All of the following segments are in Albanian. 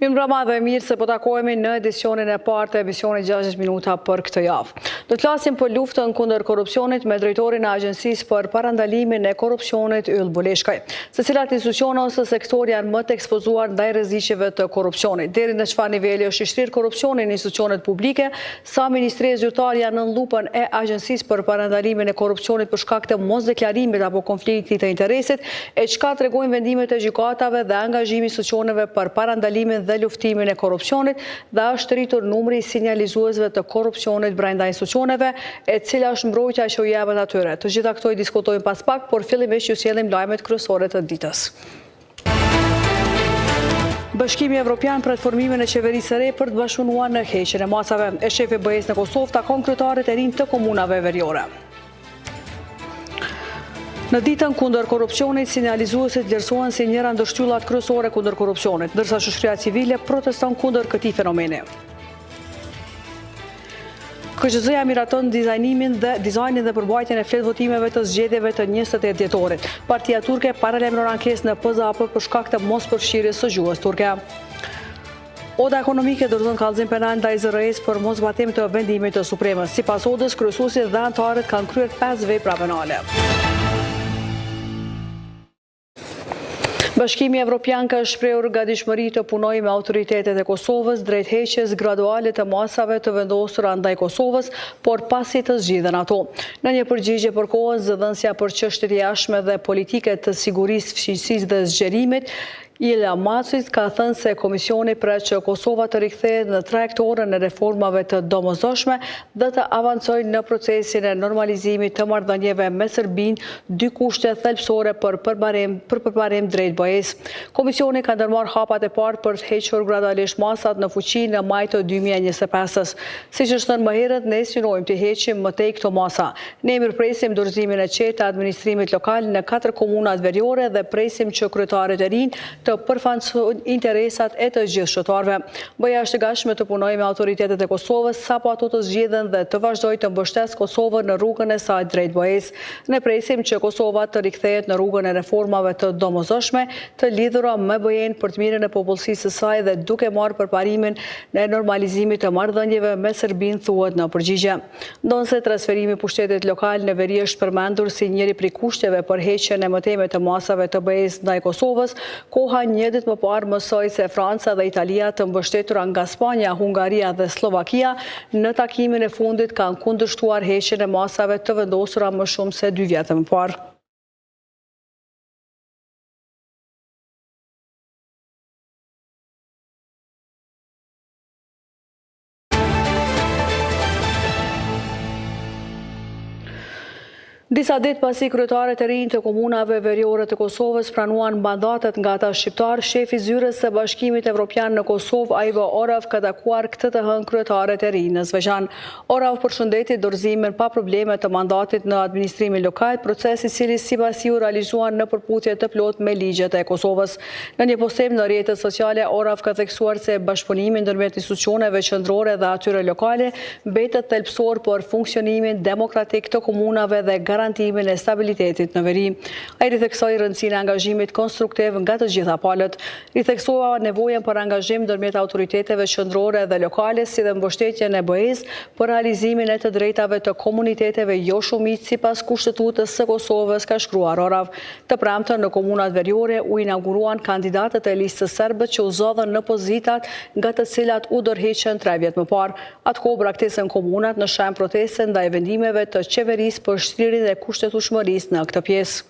Mirëmbrëma dhe mirë se po takohemi në edicionin e parë të emisionit 60 minuta për këtë javë. Do të flasim për luftën kundër korrupsionit me drejtorin e Agjencisë për Parandalimin e Korrupsionit Yll Buleshkaj. Se cilat institucione ose sektor janë më të ekspozuar ndaj rreziqeve të korrupsionit, deri në çfarë niveli është i shtrirë korrupsioni në institucionet publike, sa ministri zyrtar janë në lupën e Agjencisë për Parandalimin e Korrupsionit për shkak të mosdeklarimit apo konfliktit të interesit, e çka tregojnë vendimet e gjykatave dhe angazhimi i institucioneve për parandalimin dhe luftimin e korrupsionit, dhe është rritur numri i sinjalizuesve të korrupsionit brenda institucioneve, e cila është mbrojtja që u jepet atyre. Të gjitha këto i diskutojmë pas pak, por fillimisht ju sjellim lajmet kryesore të ditës. Bashkimi Evropian për formimin e qeverisë së re për të bashkëpunuar në heqjen e masave. E shefi BE-s në Kosovë takon kryetarët e rinj të komunave veriore. Në ditën kundër korrupsionit, sinjalizuesit vlerësohen si njëra ndër shtyllat kryesore kundër korrupsionit, ndërsa shoqëria civile proteston kundër këtij fenomeni. KQZ-ja miraton dizajnin dhe përmbajtjen e fletë votimeve të zgjedhjeve të 28 dhjetorit. Partia turke paralajmëron ankesë në PZAP për shkak të mospërfshirjes së gjuhës turke. Oda ekonomike dorëzon kallëzim penal ndaj ZRE-s për mosbatim të vendimit të Supremës. Sipas odës, kryesuesit dhe anëtarët kanë kryer 5 vepra penale. Bashkimi Evropian ka shprehur gatishmëri të punojë me autoritetet e Kosovës drejt heqjes graduale të masave të vendosura ndaj Kosovës, por pasi të zgjidhen ato. Në një përgjigje për kohën, zëdhënësja për çështjet e jashtme dhe politike të sigurisë, fqinjësisë dhe zgjerimit, Ila Macit ka thënë se Komisioni pret që Kosova të rikthehet në trajektorën e reformave të domosdoshme dhe të avancojë në procesin e normalizimit të marrëdhënieve me Serbinë, dy kushte thelbësore për përparim drejt BE-s. Komisioni ka ndërmarrë hapat e parë për të hequr gradualisht masat në fuqi në maj të 2025-s. Siç është thënë më herët, ne synojmë të heqim më tej këto masa. Ne mirëpresim dorëzimin e qetë të administrimit lokal në 4 komunat veriore dhe presim që kryetarët e rinj të përfaqësojnë interesat e të gjithë shqiptarëve. BE-ja është e gatshme të punojë me autoritetet e Kosovës sapo ato të zgjidhen dhe të vazhdojë të mbështesë Kosovën në rrugën e saj drejt BE-s. Ne presim që Kosova të rikthehet në rrugën e reformave të domosdoshme, të lidhura me BE-n për të mirën e popullsisë së saj dhe duke marrë përparimin në normalizimit të marrëdhënieve me Serbinë, thuhet në përgjigje. Ndonse transferimi i pushtetit lokal në veri është përmendur si njëri prej kushteve për heqjen e mëtejme të masave të BE-s ndaj Kosovës, koha një ditë më parë mësoi se Franca dhe Italia, të mbështetura nga Spanja, Hungaria dhe Slovakia, në takimin e fundit kanë kundërshtuar heqjen e masave të vendosura më shumë se 2 vjet më parë. Disa ditë pasi kryetarët e rinj të komunave veriore të Kosovës pranuan mandatet nga ata shqiptar, shefi zyrës së Bashkimit Evropian në Kosovë, Ivo Orav, ka takuar këtë të hënë kryetarët e rinj në Zveçan. Orav përshëndeti dorëzimin pa probleme të mandatit në administrimin lokal, proces i cili sipas tij u realizuan në përputhje të plotë me ligjet e Kosovës. Në një postim në rrjetet sociale, Orav ka theksuar se bashkëpunimi ndërmjet institucioneve qendrore dhe atyre lokale mbetet thelbësor për funksionimin demokratik të komunave dhe garantimin e stabilitetit në veri. Ai ritheksoi rëndësinë e angazhimit konstruktiv nga të gjitha palët. Ritheksua nevojën për angazhim ndërmjet autoriteteve qendrore dhe lokale, si dhe mbështetjen e BE-s për realizimin e të drejtave të komuniteteve jo shumic sipas Kushtetutës së Kosovës, ka shkruar Orav. Të premtën në komunat veriore u inauguruan kandidatët e listës serbe që u zodhën në pozitat nga të cilat u dorëheqën 3 vjet më parë. Atko braktisën komunat në shenjë proteste ndaj vendimeve të qeverisë për shtrirjen e kushtetueshmërisë në këtë pjesë.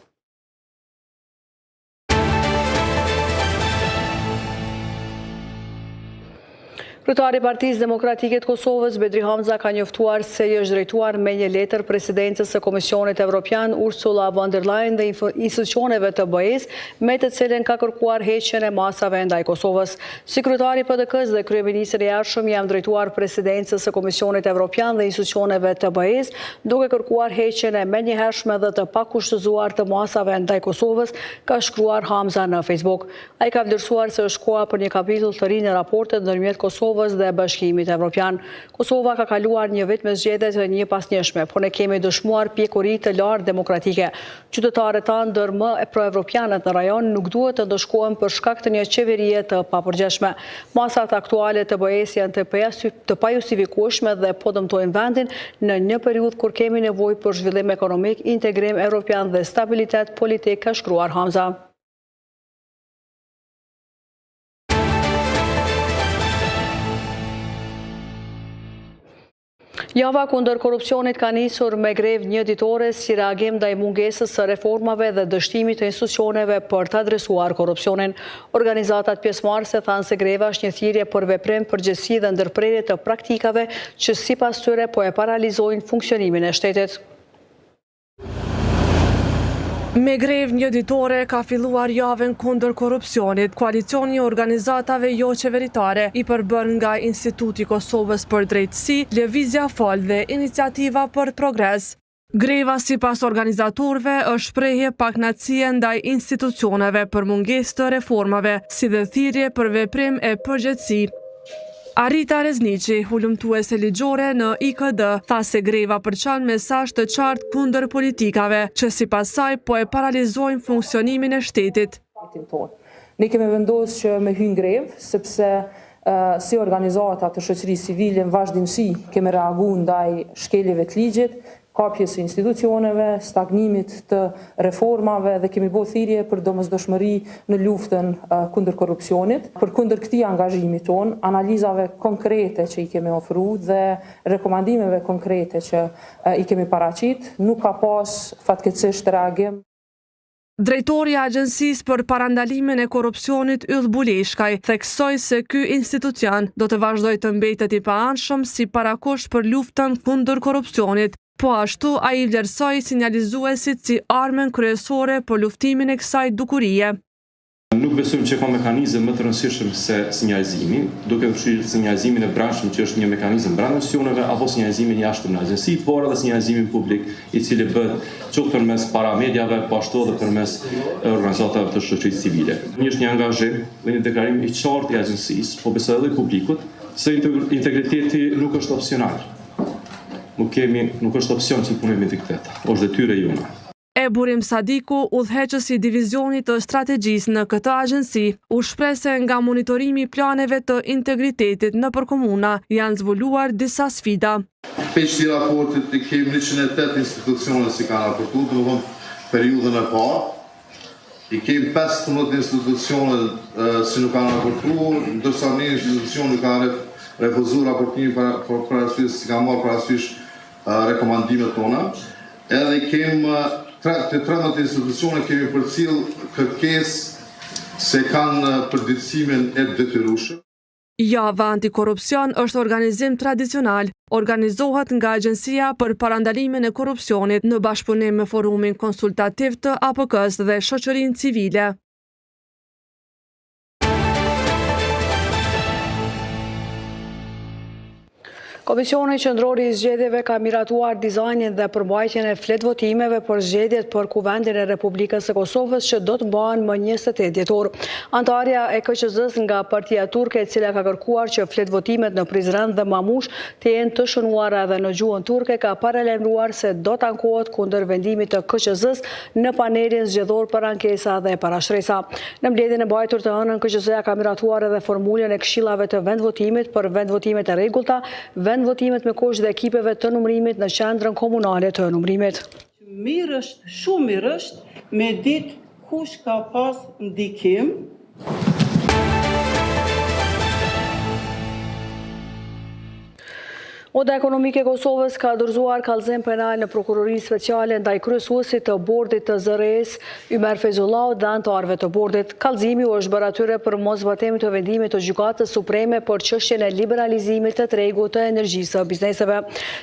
Kryetari i Partisë Demokratike të Kosovës, Bedri Hamza, ka njoftuar se i është drejtuar me një letër presidencës së Komisionit Evropian, Ursula von der Leyen, dhe institucioneve të BE-s, me të cilën ka kërkuar heqjen e masave ndaj Kosovës. Si kryetari i PDK-s dhe kryeministri i jashtëm, jam drejtuar presidencës së Komisionit Evropian dhe institucioneve të BE-s, duke kërkuar heqjen e menjëhershme dhe të pakushtëzuar të masave ndaj Kosovës, ka shkruar Hamza në Facebook. Ai ka vlerësuar se është koha për një kapitull të ri në raportet ndërmjet Kosovës Kosovës dhe Bashkimit Evropian. Kosova ka kaluar një vit me zgjedhje të njëpasnjëshme, por ne kemi dëshmuar pjekuri të lartë demokratike. Qytetarët tanë ndër më pro-evropianët në rajon nuk duhet të ndëshkohen për shkak të një qeverie të papërgjeshme. Masat aktuale të BE-s janë të pajustifikueshme dhe po dëmtojnë vendin në një periudhë kur kemi nevojë për zhvillim ekonomik, integrim evropian dhe stabilitet politik, ka shkruar Hamza. Java kundër korrupsionit ka nisur me grevë një ditore si reagim ndaj mungesës së reformave dhe dështimit të institucioneve për të adresuar korrupsionin. Organizatat pjesëmarrëse thanë se greva është një thirrje për veprim, përgjegjësi dhe ndërprerje të praktikave që sipas tyre po e paralizojnë funksionimin e shtetit. Me grevë një ditore ka filluar javën kundër korrupsionit. Koalicioni i organizatave jo qeveritare i përbën nga Instituti Kosovës për Drejtësi, Lëvizja Fol dhe Iniciativa për Progres. Greva sipas organizatorëve është shprehje pakënaqësie ndaj institucioneve për mungesë të reformave, si dhe thirrje për veprim e përgjegjësi. Arita Rezniqi, hulumtuese ligjore në IKD, tha se greva përçan mesazh të qartë kundër politikave, që sipas saj po e paralizojnë funksionimin e shtetit. Ne kemi vendosur që me hyrë grevë, sepse si organizata të shoqërisë civile në vazhdimsi kemi reaguar ndaj shkeljeve të ligjit, kapjes së institucioneve, stagnimit të reformave dhe kemi bërë thirrje për domosdoshmëri në luftën kundër korrupsionit. Përkundër këtij angazhimi ton, analizave konkrete që i kemi ofruar dhe rekomandimeve konkrete që i kemi paraqit, nuk ka pas fatkeqësisht reagim. Drejtori i Agjencisë për Parandalimin e Korrupsionit Yll Buleshkaj theksoi se ky institucion do të vazhdojë të mbetet i paanshëm si parakusht për luftën kundër korrupsionit. Po ashtu ai vlerësoi sinjalizuesit si armën kryesore për luftimin e kësaj dukurie. Nuk besojmë që ka mekanizëm më të rëndësishëm se sinjalizimi, duke përfshirë sinjalizimin e brendshëm që është një mekanizëm brenda institucioneve apo sinjalizimin jashtë në agjenci, por edhe sinjalizimin publik i cili bëhet qoftë përmes paramediave, po ashtu edhe përmes organizatave të shoqërisë civile. Një është një angazhim dhe një deklarim i qartë i agjencisë, po besoj edhe i publikut, se integriteti nuk është opsional. Nuk është opsion që punojmë integritet, është detyrë jone. Burim Sadiku, udhëheqësi i divizionit të strategjisë në këtë agjenci, u shpreh se nga monitorimi i planeve të integritetit nëpër komuna janë zbuluar disa sfida. Pesh i raportit i kemi 108 institucione si kanë raportuar, domethënë periudhën e parë. I kemi 15 institucione si nuk kanë raportuar, ndërsa një institucion kanë refuzuar raportimin për arsye si kanë marrë parasysh rekomandimet tona. Edhe i kemi të 13 institucione kemi përcjell kërkesë se kanë përditësimin e detyrueshëm. Java antikorrupsion është organizim tradicional. Organizohet nga Agjencia për Parandalimin e Korrupsionit në bashkëpunim me Forumin Konsultativ të APK-s dhe shoqërinë civile. Komisioni Qendror i Zgjedhjeve ka miratuar dizajnin dhe përmbajtjen e fletvotimeve për zgjedhjet për Kuvendin e Republikës së Kosovës që do të bëhen më 28 dhjetor. Antarja e KQZ-s nga Partia Turke, e cila ka kërkuar që fletvotimet në Prizren dhe Mamush të jenë të shënuara edhe në gjuhën turke, ka paralajmëruar se do të ankohet kundër vendimit të KQZ-s në panelin zgjedhor për ankesa dhe parashtresa. Në mbledhjen e mbajtur të hënën, KQZ-ja ka miratuar edhe formulën e këshillave të vendvotimit për vendvotimet e rregullta, vendvotimet me kusht dhe ekipeve të numërimit në qendrën komunale të numërimit. Mirë është, shumë mirë është, me ditë kush ka pas ndikim. Oda Ekonomike e Kosovës ka dorëzuar kallëzim penal në prokurori speciale ndaj kryesuesit të bordit të ZRE-s, Ymer Fezullau, dhe anëtarëve të bordit. Kallëzimi u është bërë atyre për moszbatim të vendimit të Gjykatës Supreme për çështjen e liberalizimit të tregut të energjisë së bizneseve.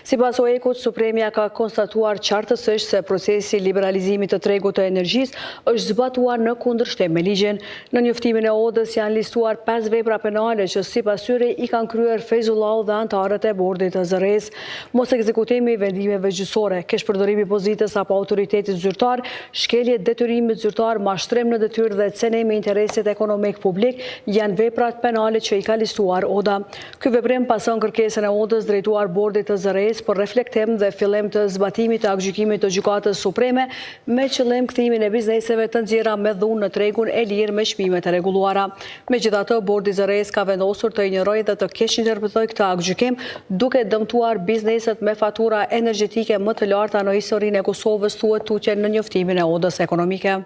Sipas OEK-ut, Supremja ka konstatuar qartësisht se procesi i liberalizimit të tregut të energjisë është zbatuar në kundërshtim me ligjin. Në njoftimin e Odës janë listuar 5 vepra penale që sipas tyre i kanë kryer Fezullau dhe anëtarët e bordit të zëres, mos ekzekutimi i vendimeve gjyqësore, keshpërdorimi i pozitës apo autoritetit zyrtar, shkelje detyrimit zyrtar, mashtrim në detyrë dhe cenimi interesit ekonomik publik janë veprat penale që i ka listuar Oda. Ky veprim pason kërkesën e Odës drejtuar bordit të zëres për reflektim dhe fillim të zbatimit të aktgjykimit të Gjykatës Supreme me qëllim kthimin e bizneseve të nxjerra me dhunë në tregun e lirë me çmimet e rregulluara. Megjithatë, bordi zëres ka vendosur të injorojë dhe të keq interpretojë këtë aktgjykim, duke dëmtuar bizneset me fatura energjetike më të larta në historinë e Kosovës, thuhet tutje në njoftimin e Odës ekonomike.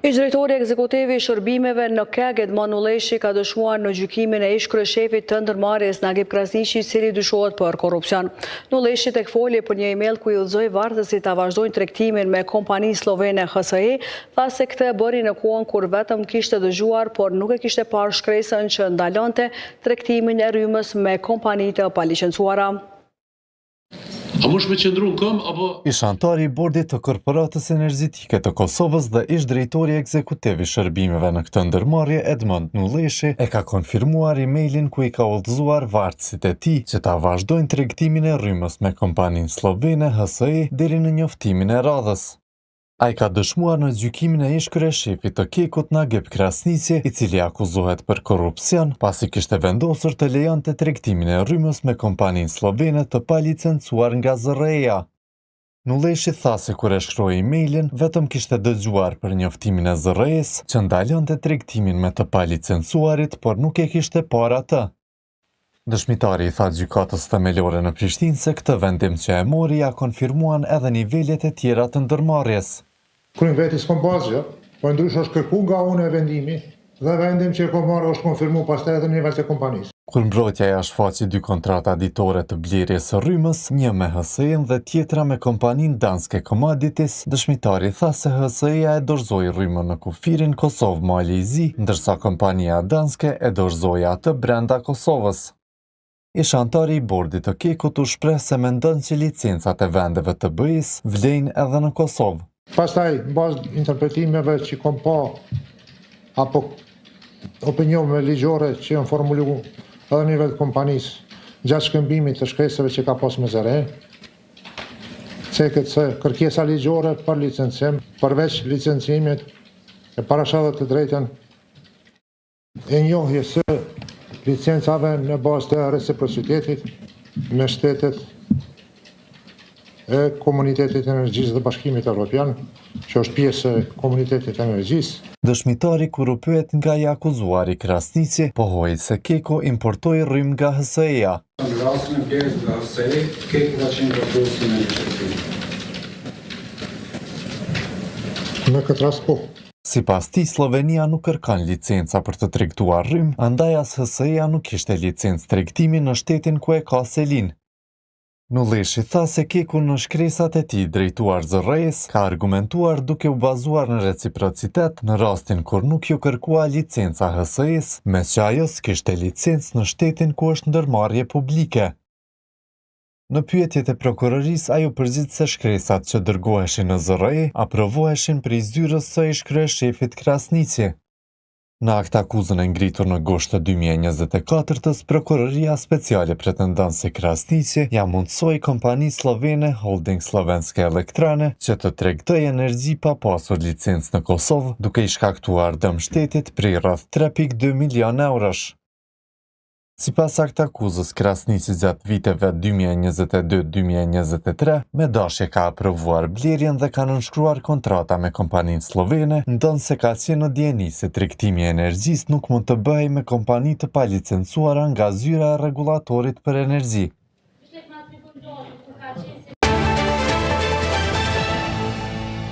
Ish-drejtori ekzekutivi i shërbimeve në KEG Edmond Nulleshi ka dëshmuar në gjykimin e ish-kryeshefit të ndërmarrjes Nagib Krasniqi, i cili dyshohet për korrupsion. Nulleshi tek foli për një email ku i udhëzoi vartësit ta vazhdojnë tregtimin me kompaninë slovene HSI, tha se këtë e bëri në kohën kur vetëm kishte dëgjuar, por nuk e kishte parë shkresën që ndalonte tregtimin e rrymës me kompani të palicencuara. A mosh me qëndru në këm, apo... Ish antari i bordit të Korporatës Energjetike të Kosovës dhe ish drejtori ekzekutiv i shërbimeve në këtë ndërmarrje Edmond Nulleshi e ka konfirmuar emailin ku i ka udhëzuar vartësit e tij që ta vazhdojnë tregtimin e rrymës me kompaninë slovene HSI deri në njoftimin e radhës. Ai ka dëshmuar në gjykimin e ish-kryeshefit të KEG-ut Nagib Krasniqi, i cili akuzohet për korrupsion pasi kishte vendosur të lejonte tregtimin e rrymës me kompaninë slovene të palicencuar nga ZRE-ja. Nulleshi tha se kur e shkroi emailin, vetëm kishte dëgjuar për njoftimin e ZRE-s që ndalonte tregtimin me të palicencuarit, por nuk e kishte parë atë. Dëshmitari i tha gjykatës themelore në Prishtinë se këtë vendim që e mori ja konfirmuan edhe nivelet e tjera të ndërmarrjes. Kryen veti s'kom bazë, po ndryshe është kërku nga unë e vendimi dhe vendim që e kom marrë është konfirmu pastaj edhe në nivel të kompanisë. Kur mbrojtja ja shfaqi 2 kontrata ditore të blerjes së rrymës, një me HSI-n dhe tjetra me kompaninë Danske Commodities, dëshmitari tha se HSI-ja e dorëzoi rrymën në kufirin Kosovë Malizi, ndërsa kompania Danske e dorëzoi atë brenda Kosovës. Ish antari i bordit të KEG-ut u shpreh se mendon që licencat e vendeve të BE-s vlejnë edhe në Kosovë. Pastaj, në bazë interpretimeve që kom pa, apo opinioneve ligjore që janë formuluar edhe në nivel të kompanisë, gjatë shkëmbimit të shkresave që ka pas me ZRE, ceket se kërkesa ligjore për licencim, përveç licencimit e parashadhe të drejten e njohje së licencave në bazë të reciprocitetit me shtetet e Komunitetit Energjisë dhe Bashkimit Evropian, që është pjesë e Komunitetit Energjisë. Dëshmitari kur u pyet nga i akuzuari Krasniqi, pohoi se KEG-u importoi rrymë nga HSI-ja. Në rastin e pjesë nga HSI, KEG ka qenë importuesi në shërbim. Në këtë rast po. Sipas tij, Slovenia nuk kërkon licenca për të tregtuar rrymë, andaj as HSI-ja nuk kishte licencë tregtimi në shtetin ku e ka selin. Nulleshi tha se KEG-u në shkresat e tij drejtuar ZRE-s ka argumentuar duke u bazuar në reciprocitet në rastin kur nuk ju kërkua licenca HSI-s, me që ajo s'kishte licencë në shtetin ku është ndërmarrje publike. Në pyetjet e prokurorisë, ajo përgjigj se shkresat që dërgoheshin në ZRE aprovoheshin prej zyrës së ish-kryeshefit Krasniqi. Në akt akuzën e ngritur në gusht të 2024-s, prokuroria speciale pretendon se Krasniqi ja mundsoi kompanisë slovene Holding Slovenske Elektrane që të tregtojë energji pa pasur licencë në Kosovë, duke i shkaktuar dëm shtetit prej rreth 3.2 milion eurosh. Sipas akt akuzës, Krasniqi gjatë viteve 2022-2023 me dashje ka aprovuar blerjen dhe ka nënshkruar kontrata me kompaninë slovene, ndonse ka qenë në dieni se tregtimi i energjisë nuk mund të bëhej me kompani të palicencuara nga zyra e rregullatorit për energji.